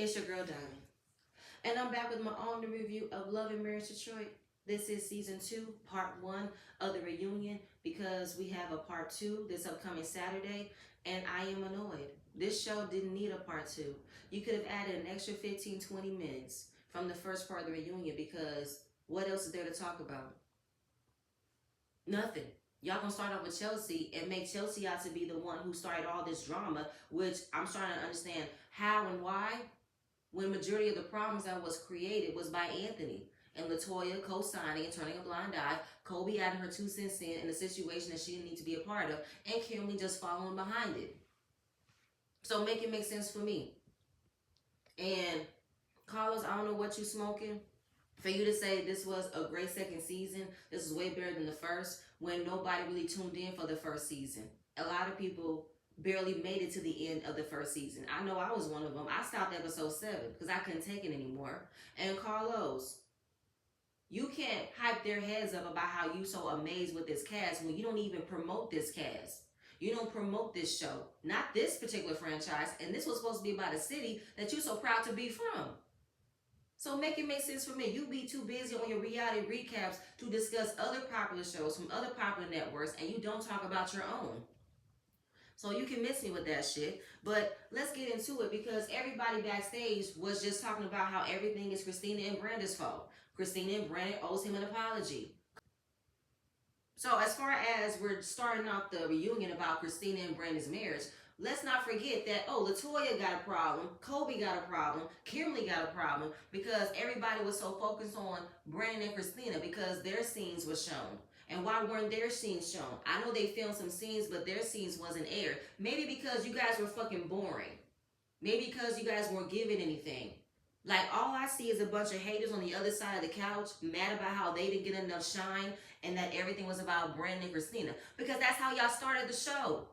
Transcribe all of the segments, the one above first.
It's your girl Diamond, and I'm back with my own review of Love and Marriage Detroit. This is season 2, part 1 of the reunion because we have a part 2 this upcoming Saturday, and I am annoyed. This show didn't need a part 2. You could have added an extra 15-20 minutes from the first part of the reunion because what else is there to talk about? Nothing. Y'all gonna start off with Chelsea and make Chelsea out to be the one who started all this drama, which I'm trying to understand how and why, when majority of the problems that was created was by Anthony and Latoya co-signing and turning a blind eye, Kobe adding her 2 cents in a situation that she didn't need to be a part of, and Kimberly just following behind it. So make it make sense for me. And Carlos, I don't know what you smoking. For you to say this was a great second season, this is way better than the first, when nobody really tuned in for the first season. A lot of people barely made it to the end of the first season. I know I was one of them. I stopped episode 7 because I couldn't take it anymore. And Carlos, you can't hype their heads up about how you so amazed with this cast when you don't even promote this cast. You don't promote this show, not this particular franchise, and this was supposed to be about a city that you're so proud to be from. So make it make sense for me. You be too busy on your reality recaps to discuss other popular shows from other popular networks, and you don't talk about your own. So you can miss me with that shit. But let's get into it because everybody backstage was just talking about how everything is Christina and Brandon's fault. Christina and Brandon owes him an apology. So as far as we're starting off the reunion about Christina and Brandon's marriage, let's not forget that, Latoya got a problem, Kobe got a problem, Kimberly got a problem because everybody was so focused on Brandon and Christina because their scenes were shown. And why weren't their scenes shown? I know they filmed some scenes, but their scenes wasn't aired. Maybe because you guys were fucking boring. Maybe because you guys weren't given anything. Like, all I see is a bunch of haters on the other side of the couch mad about how they didn't get enough shine and that everything was about Brandon and Christina. Because that's how y'all started the show.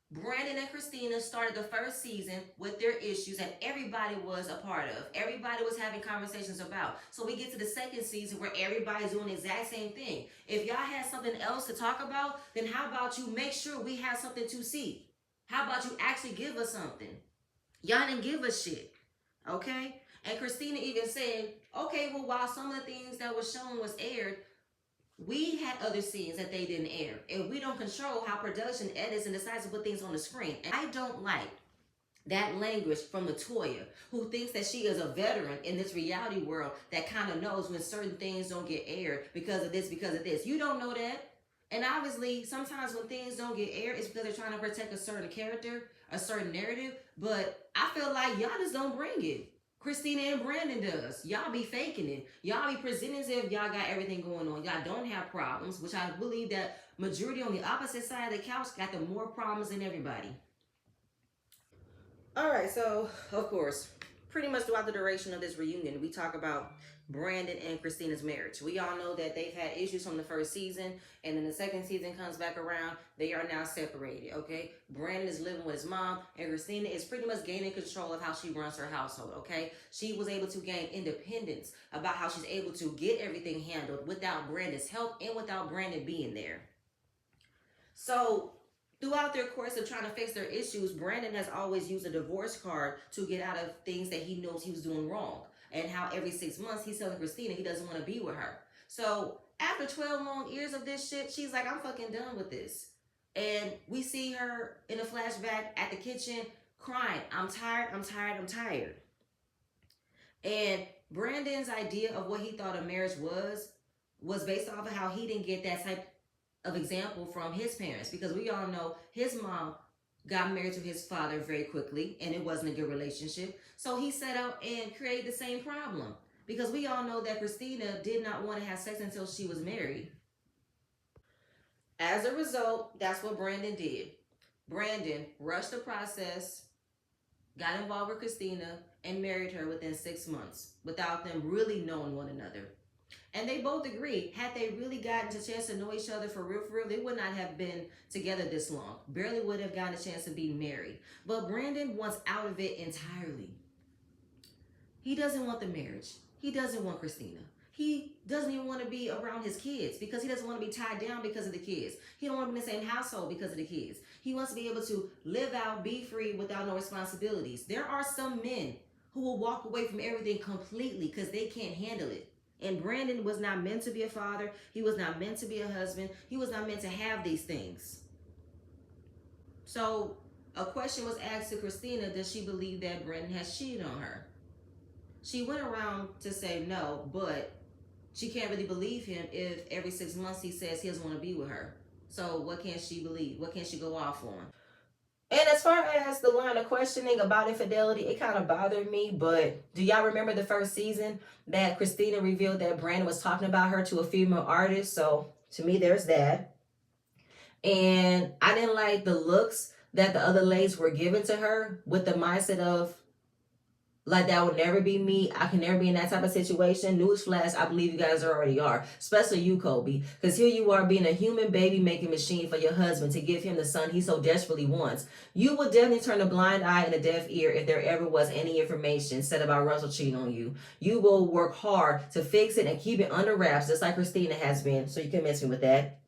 Brandon and Christina started the first season with their issues that everybody was a part of. Everybody was having conversations about. So we get to the second season where everybody's doing the exact same thing. If y'all had something else to talk about, then how about you make sure we have something to see? How about you actually give us something? Y'all didn't give us shit. Okay? And Christina even said, okay, well, while some of the things that was shown was aired, we had other scenes that they didn't air. And we don't control how production edits and decides to put things on the screen. And I don't like that language from Latoya, who thinks that she is a veteran in this reality world that kind of knows when certain things don't get aired because of this, because of this. You don't know that. And obviously, sometimes when things don't get aired, it's because they're trying to protect a certain character, a certain narrative. But I feel like y'all just don't bring it. Christina and Brandon does. Y'all be faking it. Y'all be presenting as if y'all got everything going on. Y'all don't have problems, which I believe that majority on the opposite side of the couch got the more problems than everybody. All right, so of course, pretty much throughout the duration of this reunion, we talk about Brandon and Christina's marriage. We all know that they've had issues from the first season, and then the second season comes back around. They are now separated, okay? Brandon is living with his mom, and Christina is pretty much gaining control of how she runs her household, okay? She was able to gain independence about how she's able to get everything handled without Brandon's help and without Brandon being there. So throughout their course of trying to fix their issues, Brandon has always used a divorce card to get out of things that he knows he was doing wrong. And how every 6 months he's telling Christina he doesn't want to be with her. So after 12 long years of this shit, she's like, I'm fucking done with this. And we see her in a flashback at the kitchen crying, I'm tired, I'm tired, I'm tired. And Brandon's idea of what he thought a marriage was based off of how he didn't get that type of example from his parents. Because we all know his mom got married to his father very quickly, and it wasn't a good relationship. So he set out and created the same problem. Because we all know that Christina did not want to have sex until she was married. As a result, that's what Brandon did. Brandon rushed the process, got involved with Christina, and married her within 6 months without them really knowing one another. And they both agree, had they really gotten a chance to know each other for real, they would not have been together this long. Barely would have gotten a chance to be married. But Brandon wants out of it entirely. He doesn't want the marriage. He doesn't want Christina. He doesn't even want to be around his kids because he doesn't want to be tied down because of the kids. He don't want to be in the same household because of the kids. He wants to be able to live out, be free without no responsibilities. There are some men who will walk away from everything completely because they can't handle it. And Brandon was not meant to be a father. He was not meant to be a husband. He was not meant to have these things. So a question was asked to Christina, does she believe that Brandon has cheated on her? She went around to say no, but she can't really believe him if every 6 months he says he doesn't want to be with her. So what can she believe? What can she go off on? And as far as the line of questioning about infidelity, it kind of bothered me. But do y'all remember the first season that Christina revealed that Brandon was talking about her to a female artist? So to me, there's that. And I didn't like the looks that the other ladies were giving to her with the mindset of, like, that will never be me. I can never be in that type of situation. Newsflash, I believe you guys already are. Especially you, Kobe. Because here you are being a human baby making machine for your husband to give him the son he so desperately wants. You would definitely turn a blind eye and a deaf ear if there ever was any information said about Russell cheating on you. You will work hard to fix it and keep it under wraps, just like Christina has been. So you can miss me with that.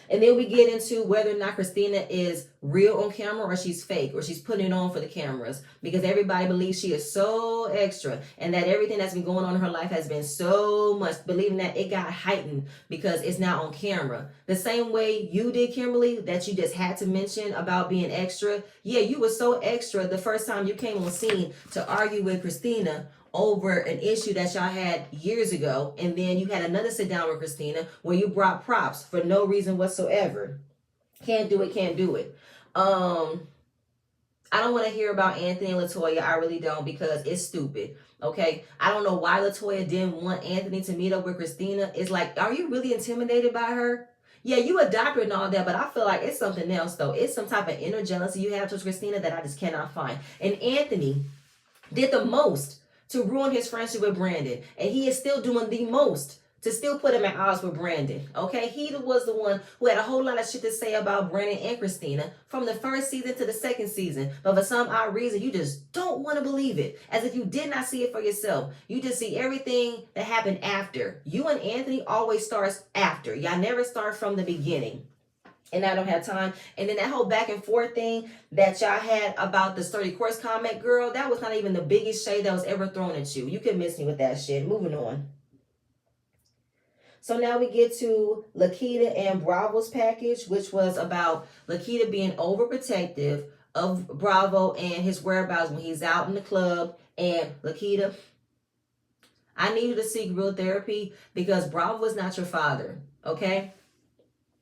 And then we get into whether or not Christina is real on camera or she's fake or she's putting it on for the cameras, because everybody believes she is so extra and that everything that's been going on in her life has been so much, believing that it got heightened because it's now on camera. The same way you did, Kimberly, that you just had to mention about being extra. Yeah, you were so extra the first time you came on scene to argue with Christina over an issue that y'all had years ago, and then you had another sit down with Christina where you brought props for no reason whatsoever. Can't do it, can't do it. I don't want to hear about Anthony and Latoya. I really don't, because it's stupid. Okay, I don't know why Latoya didn't want Anthony to meet up with Christina. It's like, are you really intimidated by her? Yeah, you a doctor and all that, but I feel like it's something else though. It's some type of inner jealousy you have towards Christina that I just cannot find. And Anthony did the most to ruin his friendship with Brandon. And he is still doing the most to still put him at odds with Brandon. Okay? He was the one who had a whole lot of shit to say about Brandon and Christina from the first season to the second season. But for some odd reason, you just don't want to believe it. As if you did not see it for yourself. You just see everything that happened after. You and Anthony always starts after. Y'all never start from the beginning. And I don't have time. And then that whole back and forth thing that y'all had about the sturdy course comment, girl, that was not even the biggest shade that was ever thrown at you. You can miss me with that shit. Moving on. So now we get to Lakita and Bravo's package, which was about Lakita being overprotective of Bravo and his whereabouts when he's out in the club. And Lakita, I need you to seek real therapy because Bravo is not your father. Okay?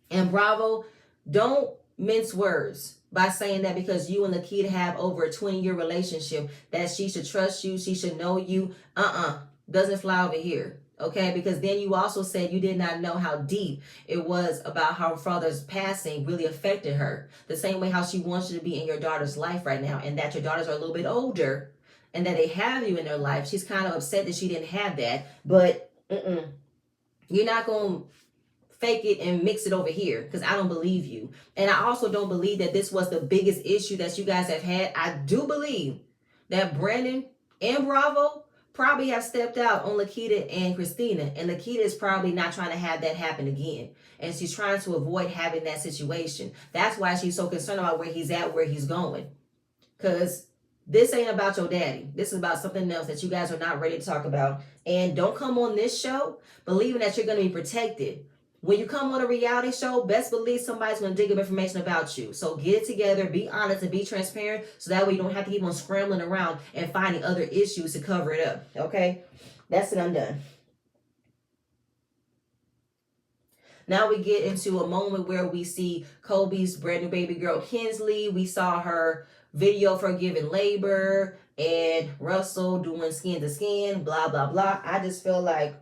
And Bravo, don't mince words by saying that because you and Lakita have over a 20-year relationship that she should trust you, she should know you. Doesn't fly over here. Okay, because then you also said you did not know how deep it was about how her father's passing really affected her. The same way how she wants you to be in your daughter's life right now, and that your daughters are a little bit older and that they have you in their life. She's kind of upset that she didn't have that, but you're not going to fake it and mix it over here because I don't believe you. And I also don't believe that this was the biggest issue that you guys have had. I do believe that Brandon and Bravo probably have stepped out on Lakita and Christina, and Lakita is probably not trying to have that happen again, and she's trying to avoid having that situation. That's why she's so concerned about where he's at, where he's going, because this ain't about your daddy. This is about something else that you guys are not ready to talk about. And don't come on this show believing that you're going to be protected. When you come on a reality show, best believe somebody's going to dig up information about you. So get it together, be honest, and be transparent so that way you don't have to keep on scrambling around and finding other issues to cover it up. Okay? That's it. I'm done. Now we get into a moment where we see Kobe's brand new baby girl, Kinsley. We saw her video for giving labor and Russell doing skin to skin, blah, blah, blah. I just feel like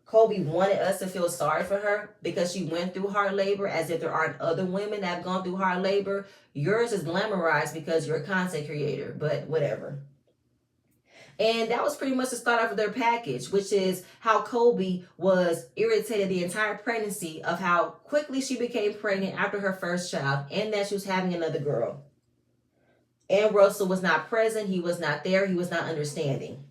Kobe wanted us to feel sorry for her because she went through hard labor, as if there aren't other women that have gone through hard labor. Yours is glamorized because you're a content creator, but whatever. And that was pretty much the start of their package, which is how Kobe was irritated the entire pregnancy of how quickly she became pregnant after her first child and that she was having another girl. And Russell was not present. He was not there. He was not understanding.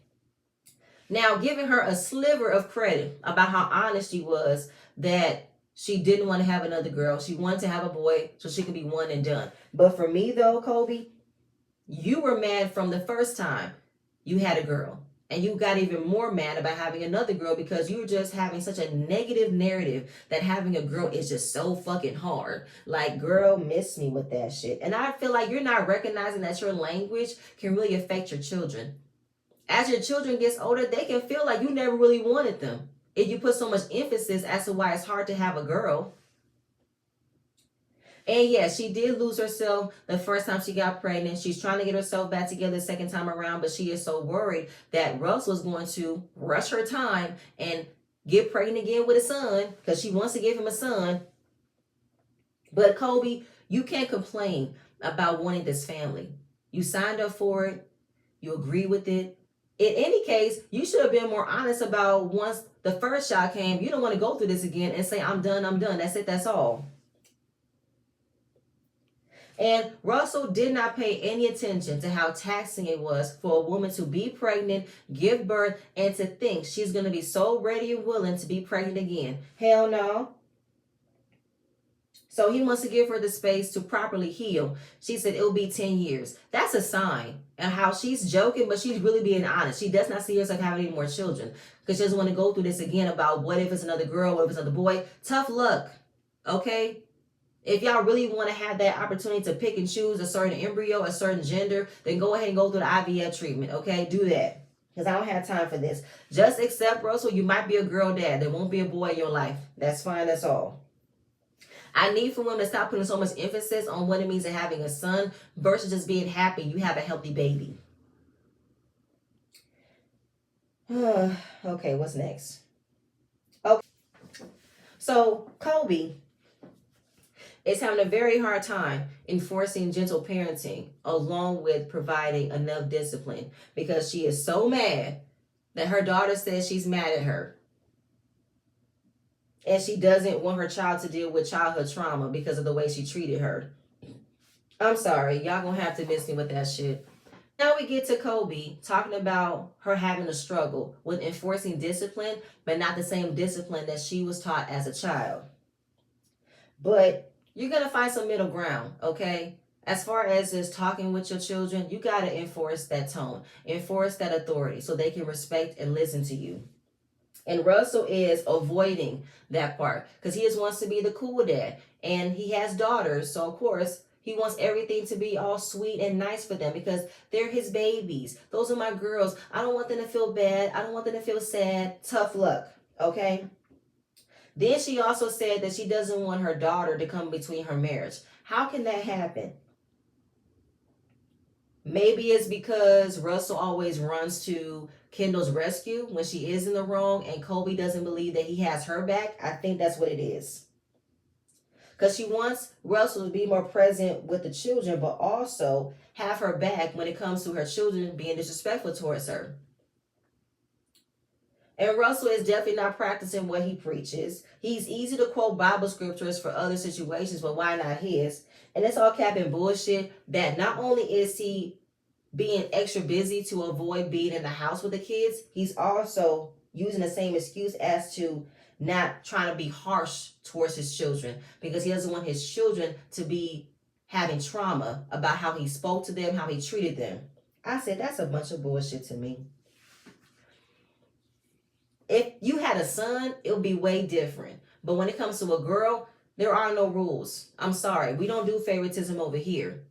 Now, giving her a sliver of credit about how honest she was that she didn't want to have another girl. She wanted to have a boy so she could be one and done. But for me, though, Kobe, you were mad from the first time. you had a girl. And you got even more mad about having another girl because you were just having such a negative narrative that having a girl is just so fucking hard. Like, girl, miss me with that shit. And I feel like you're not recognizing that your language can really affect your children. As your children gets older, they can feel like you never really wanted them if you put so much emphasis as to why it's hard to have a girl. And yeah, she did lose herself the first time she got pregnant. She's trying to get herself back together the second time around, but she is so worried that Russ was going to rush her time and get pregnant again with a son because she wants to give him a son. But Kobe, you can't complain about wanting this family. You signed up for it. You agree with it. In any case, you should have been more honest about once the first shot came. You don't want to go through this again and say, I'm done, I'm done. That's it, that's all. And Russell did not pay any attention to how taxing it was for a woman to be pregnant, give birth, and to think she's going to be so ready and willing to be pregnant again. Hell no. So he wants to give her the space to properly heal. She said it'll be 10 years. That's a sign. And how she's joking, but she's really being honest. She does not see herself having any more children because she doesn't want to go through this again about what if it's another girl, what if it's another boy. Tough luck. Okay? If y'all really want to have that opportunity to pick and choose a certain embryo, a certain gender, then go ahead and go through the IVF treatment, okay? Do that. Because I don't have time for this. Just accept, Russell, you might be a girl dad. There won't be a boy in your life. That's fine, that's all. I need for women to stop putting so much emphasis on what it means to having a son versus just being happy you have a healthy baby. Okay, what's next? Okay. So, Kobe is having a very hard time enforcing gentle parenting along with providing enough discipline because she is so mad that her daughter says she's mad at her. And she doesn't want her child to deal with childhood trauma because of the way she treated her. I'm sorry, y'all gonna have to miss me with that shit. Now we get to Kobe talking about her having a struggle with enforcing discipline, but not the same discipline that she was taught as a child. But you're going to find some middle ground, okay? As far as just talking with your children, you got to enforce that tone, enforce that authority so they can respect and listen to you. And Russell is avoiding that part because he just wants to be the cool dad. And he has daughters, so of course, he wants everything to be all sweet and nice for them because they're his babies. Those are my girls. I don't want them to feel bad. I don't want them to feel sad. Tough luck, okay? Then she also said that she doesn't want her daughter to come between her marriage. How can that happen? Maybe it's because Russell always runs to Kendall's rescue when she is in the wrong and Kobe doesn't believe that he has her back. I think that's what it is. Because she wants Russell to be more present with the children, but also have her back when it comes to her children being disrespectful towards her. And Russell is definitely not practicing what he preaches. He's easy to quote Bible scriptures for other situations, but why not his? And it's all cap and bullshit that not only is he being extra busy to avoid being in the house with the kids, he's also using the same excuse as to not trying to be harsh towards his children because he doesn't want his children to be having trauma about how he spoke to them, how he treated them. I said, that's a bunch of bullshit to me. If you had a son, it would be way different. But when it comes to a girl, there are no rules. I'm sorry. We don't do favoritism over here.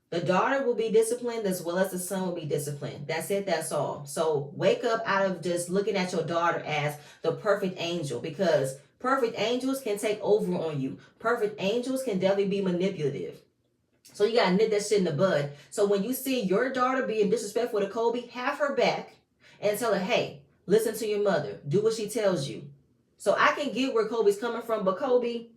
The daughter will be disciplined as well as the son will be disciplined. That's it. That's all. So wake up out of just looking at your daughter as the perfect angel because perfect angels can take over on you. Perfect angels can definitely be manipulative. So you got to nip that shit in the bud. So when you see your daughter being disrespectful to Kobe, have her back and tell her, hey, listen to your mother. Do what she tells you. So I can get where Kobe's coming from, but Kobe,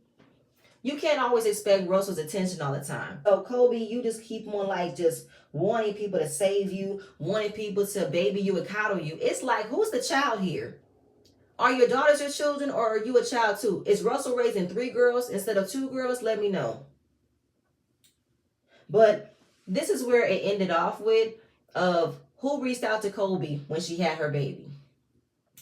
you can't always expect Russell's attention all the time. So Kobe, you just keep on like just wanting people to save you, wanting people to baby you and coddle you. It's like, who's the child here? Are your daughters your children or are you a child too? Is Russell raising 3 girls instead of 2 girls? Let me know. But this is where it ended off with of who reached out to Kobe when she had her baby.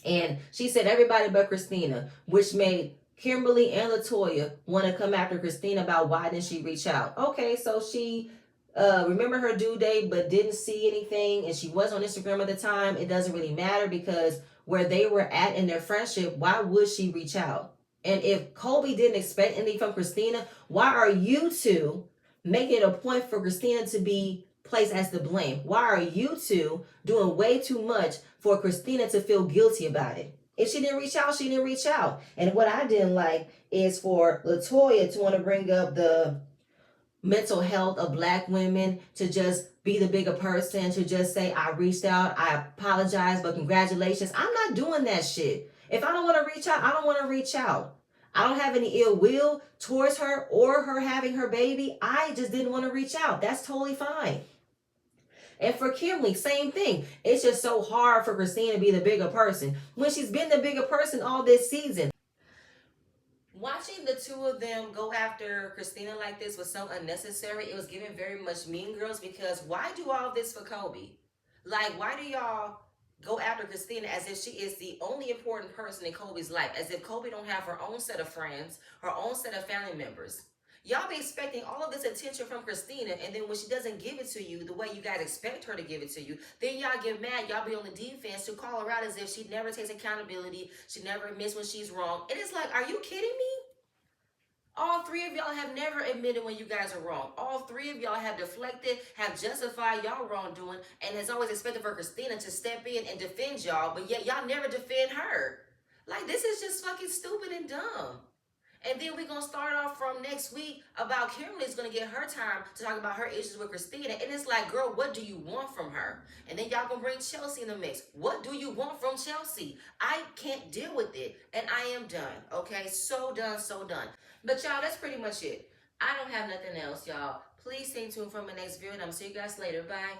And she said everybody but Christina, which made Kimberly and Latoya want to come after Christina about why didn't she reach out. Okay, so she remember her due date but didn't see anything, and she was on Instagram at the time. It doesn't really matter because where they were at in their friendship, why would she reach out? And if Kobe didn't expect anything from Christina, why are you two making it a point for Christina to be placed as the blame? Why are you two doing way too much for Christina to feel guilty about it? If she didn't reach out, she didn't reach out. And what I didn't like is for Latoya to want to bring up the mental health of black women, to just be the bigger person, to just say, I reached out, I apologize, but congratulations. I'm not doing that shit. If I don't want to reach out, I don't want to reach out. I don't have any ill will towards her or her having her baby. I just didn't want to reach out. That's totally fine. And for Kimberly, same thing. It's just so hard for Christina to be the bigger person when she's been the bigger person all this season. Watching the two of them go after Christina like this was so unnecessary. It was giving very much Mean Girls, because why do all this for Kobe? Like, why do y'all go after Christina as if she is the only important person in Kobe's life? As if Kobe don't have her own set of friends, her own set of family members. Y'all be expecting all of this attention from Christina, and then when she doesn't give it to you the way you guys expect her to give it to you, then y'all get mad. Y'all be on the defense to call her out as if she never takes accountability, she never admits when she's wrong. It is like, are you kidding me? All three of y'all have never admitted when you guys are wrong. All three of y'all have deflected, have justified y'all wrongdoing, and has always expected for Christina to step in and defend y'all, but yet y'all never defend her. Like, this is just fucking stupid and dumb. And then we're going to start off from next week about Kimberly's going to get her time to talk about her issues with Christina. And it's like, girl, what do you want from her? And then y'all going to bring Chelsea in the mix. What do you want from Chelsea? I can't deal with it. And I am done. Okay? So done, so done. But y'all, that's pretty much it. I don't have nothing else, y'all. Please stay tuned for my next video, and I'm going to see you guys later. Bye.